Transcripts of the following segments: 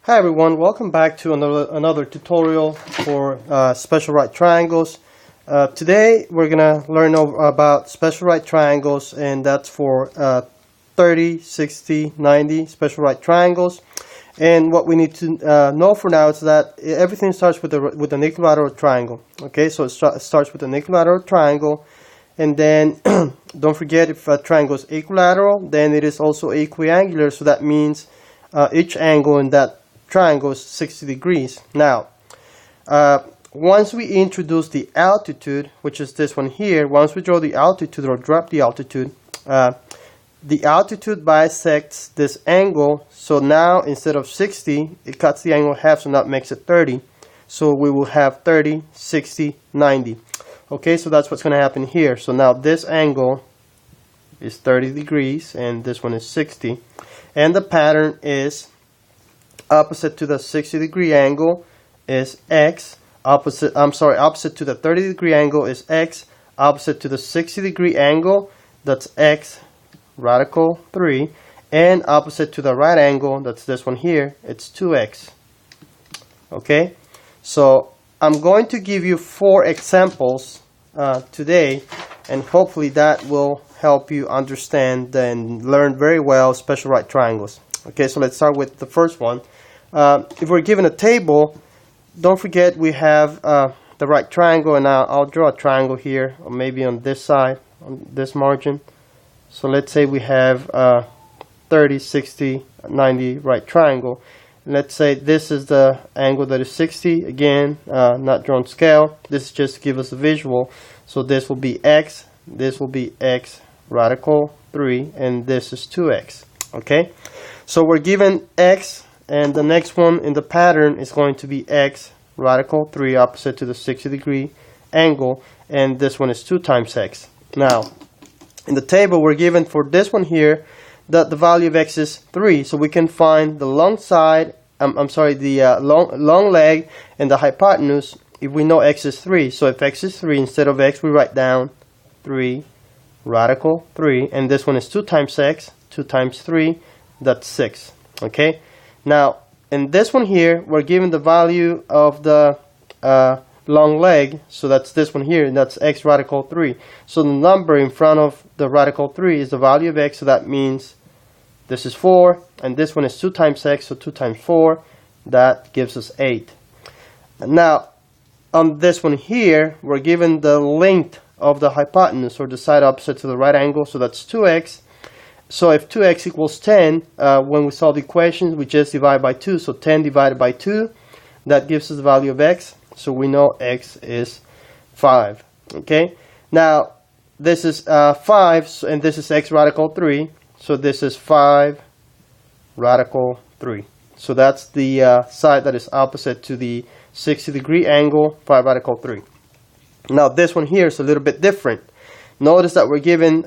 Hi everyone, welcome back to another tutorial for special right triangles. Today we're going to learn about special right triangles, and that's for 30, 60, 90 special right triangles. And what we need to know for now is that everything starts with an equilateral triangle. Okay, so it starts with an equilateral triangle, and then don't forget, if a triangle is equilateral, then it is also equiangular, so that means each angle in that triangle is 60 degrees. Now, once we introduce the altitude, which is this one here, once we draw the altitude or drop the altitude bisects this angle. So now instead of 60, it cuts the angle in half, so that makes it 30. So we will have 30, 60, 90. Okay, so that's what's going to happen here. So now this angle is 30 degrees and this one is 60. And the pattern is opposite to the 60 degree angle is x, opposite to the 30 degree angle is x, opposite to the 60 degree angle, that's x radical 3, and opposite to the right angle, that's this one here, it's 2x. Okay, so I'm going to give you 4 examples today, and hopefully that will help you understand and learn very well special right triangles. Okay, so let's start with the first one. If we're given a table, don't forget we have the right triangle, and I'll draw a triangle here, or maybe on this side, on this margin. So let's say we have 30, 60, 90 right triangle. Let's say this is the angle that is 60. Again, not drawn scale. This is just to give us a visual. So this will be x, this will be x radical 3, and this is 2x. Okay, so we're given x, and the next one in the pattern is going to be x radical 3 opposite to the 60 degree angle, and this one is 2 times x. Now, in the table we're given for this one here that the value of x is 3, so we can find the long side, the long leg and the hypotenuse if we know x is 3. So if x is 3, instead of x we write down 3 radical 3, and this one is 2 times x, 2 times 3, that's 6. Okay, now in this one here we're given the value of the long leg, so that's this one here, and that's x radical 3. So the number in front of the radical 3 is the value of x, so that means this is 4, and this one is 2 times x, so 2 times 4, that gives us 8. And now on this one here we're given the length of the hypotenuse, or the side opposite to the right angle, so that's 2x. So if 2x equals 10, when we solve the equation we just divide by 2, so 10 divided by 2, that gives us the value of x, so we know x is 5. Okay, now this is 5, and this is x radical 3, so this is 5 radical 3. So that's the side that is opposite to the 60 degree angle, 5 radical 3. Now this one here is a little bit different. Notice that we're given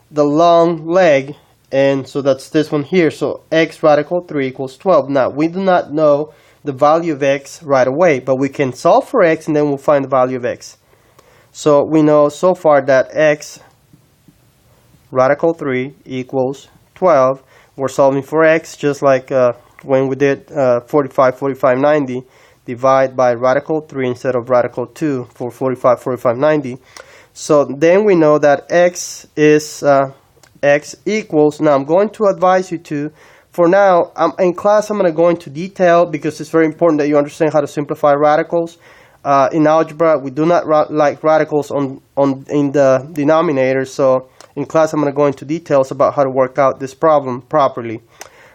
the long leg, and so that's this one here, so x radical 3 equals 12. Now we do not know the value of x right away, but we can solve for x and then we'll find the value of x. So we know so far that x radical 3 equals 12. We're solving for x just like when we did 45, 45, 90. Divide by radical 3 instead of radical 2 for 45, 45, 90. So then we know that x is x equals, now I'm going to advise you to, for now, in class I'm going to go into detail because it's very important that you understand how to simplify radicals. In algebra we do not like radicals in the denominator, so in class I'm going to go into details about how to work out this problem properly.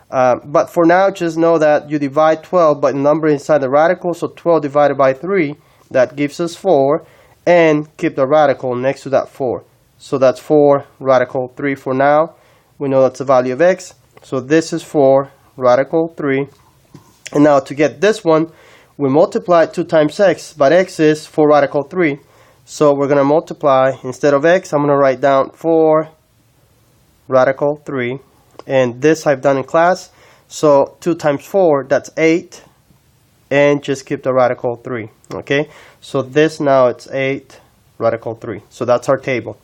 But for now, just know that you divide 12 by the number inside the radical, so 12 divided by 3, that gives us 4, and keep the radical next to that 4. So that's 4 radical 3 for now. We know that's the value of x, so this is 4 radical 3. And now to get this one, we multiply 2 times x, but x is 4 radical 3. So we're going to multiply, instead of x, I'm going to write down 4 radical 3. And this I've done in class, so 2 times 4, that's 8, and just keep the radical 3. Okay, so this now it's 8 radical 3. So that's our table.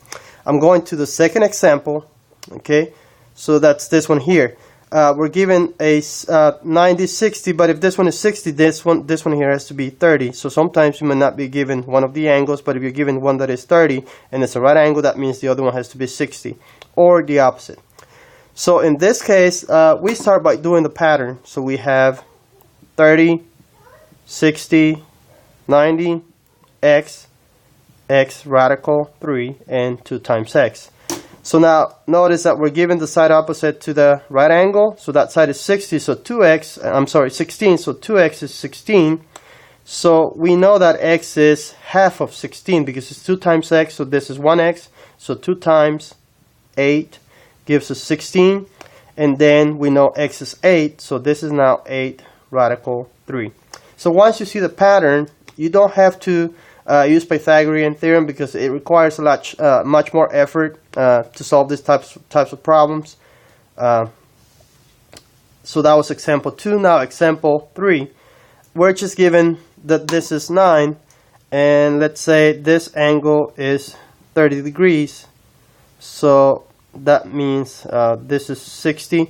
I'm going to the second example. Okay, so that's this one here. we're given a 90, 60, but if this one is 60, this one here has to be 30. So sometimes you may not be given one of the angles, but if you're given one that is 30 and it's a right angle, that means the other one has to be 60, or the opposite. So in this case, we start by doing the pattern. So we have 30, 60, 90, x, x radical 3, and 2 times x. So now notice that we're given the side opposite to the right angle. So that side is 60, so 2x, I'm sorry, 16, so 2x is 16. So we know that x is half of 16 because it's 2 times x, so this is 1x. So 2 times 8 gives us 16. And then we know x is 8, so this is now 8 radical 3. So once you see the pattern, you don't have to use Pythagorean theorem because it requires much more effort to solve these types of problems. So that was example 2. Now example 3, we're just given that this is 9, and let's say this angle is 30 degrees. So that means this is 60.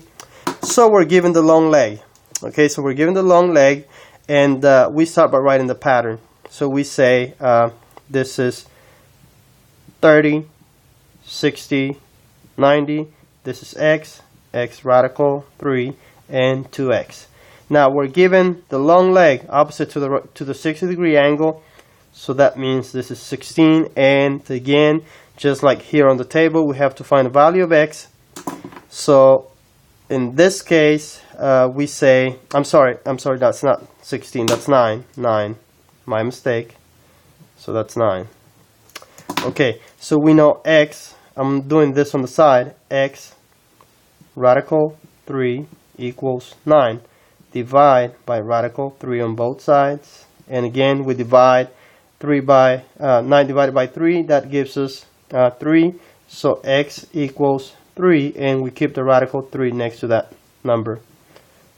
So we're given the long leg. Okay, so we're given the long leg, and we start by writing the pattern. So we say this is 30, 60, 90. This is x, x radical 3, and 2x. Now we're given the long leg opposite to the 60-degree angle. So that means this is 16. And again, just like here on the table, we have to find the value of x. So in this case, we say, I'm sorry, that's not 16, that's 9. My mistake. So that's 9. Okay, so we know x, I'm doing this on the side, x radical 3 equals 9. Divide by radical 3 on both sides. And again, we divide 9 divided by 3, that gives us 3. So x equals 3, and we keep the radical 3 next to that number.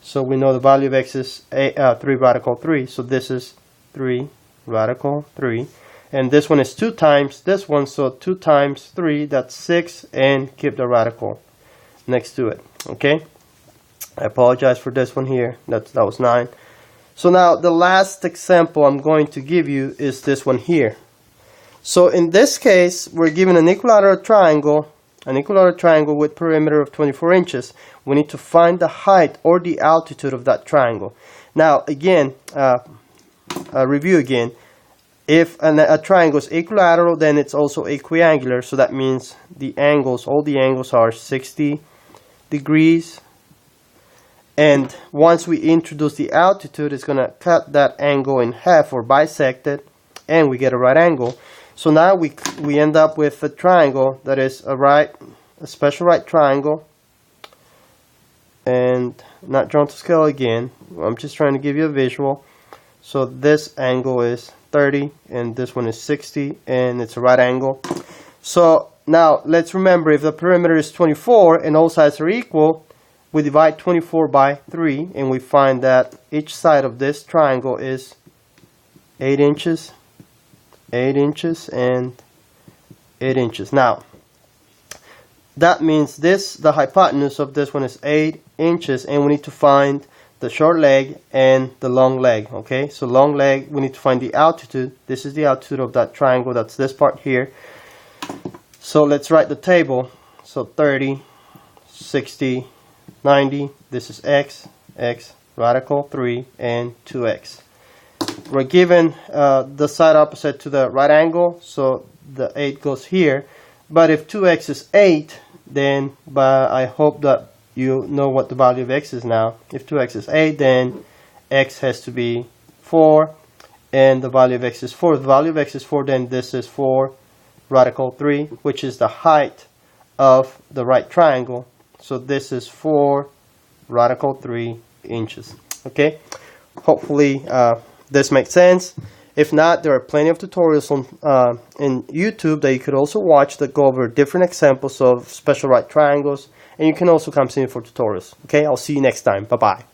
So we know the value of x is 3 radical 3. So this is 3 radical 3, and this one is 2 times this one, so 2 times 3, that's 6, and keep the radical next to it. Okay, I apologize for this one here, that was 9. So now the last example I'm going to give you is this one here. So in this case, we're given an equilateral triangle with perimeter of 24 inches. We need to find the height or the altitude of that triangle. Now again, review again. If a triangle is equilateral, then it's also equiangular. So that means the angles, all the angles are 60 degrees. And once we introduce the altitude, it's going to cut that angle in half or bisect it, and we get a right angle. So now we end up with a triangle that is a special right triangle, and not drawn to scale again. I'm just trying to give you a visual. So this angle is 30 and this one is 60, and it's a right angle. So now let's remember, if the perimeter is 24 and all sides are equal, we divide 24 by 3, and we find that each side of this triangle is 8 inches, 8 inches, and 8 inches. Now that means the hypotenuse of this one is 8 inches, and we need to find the short leg and the long leg. Okay, so long leg, we need to find the altitude. This is the altitude of that triangle, that's this part here. So let's write the table. So 30, 60, 90, this is x, x radical 3, and 2x. We're given the side opposite to the right angle, so the 8 goes here. But if 2x is 8, then I hope that you know what the value of x is now. If 2x is 8, then x has to be 4, and the value of x is 4. If the value of x is 4, then this is 4 radical 3, which is the height of the right triangle. So this is 4 radical 3 inches. Okay, hopefully this makes sense. If not, there are plenty of tutorials on in YouTube that you could also watch that go over different examples of special right triangles, and you can also come see me for tutorials. Okay, I'll see you next time. Bye bye.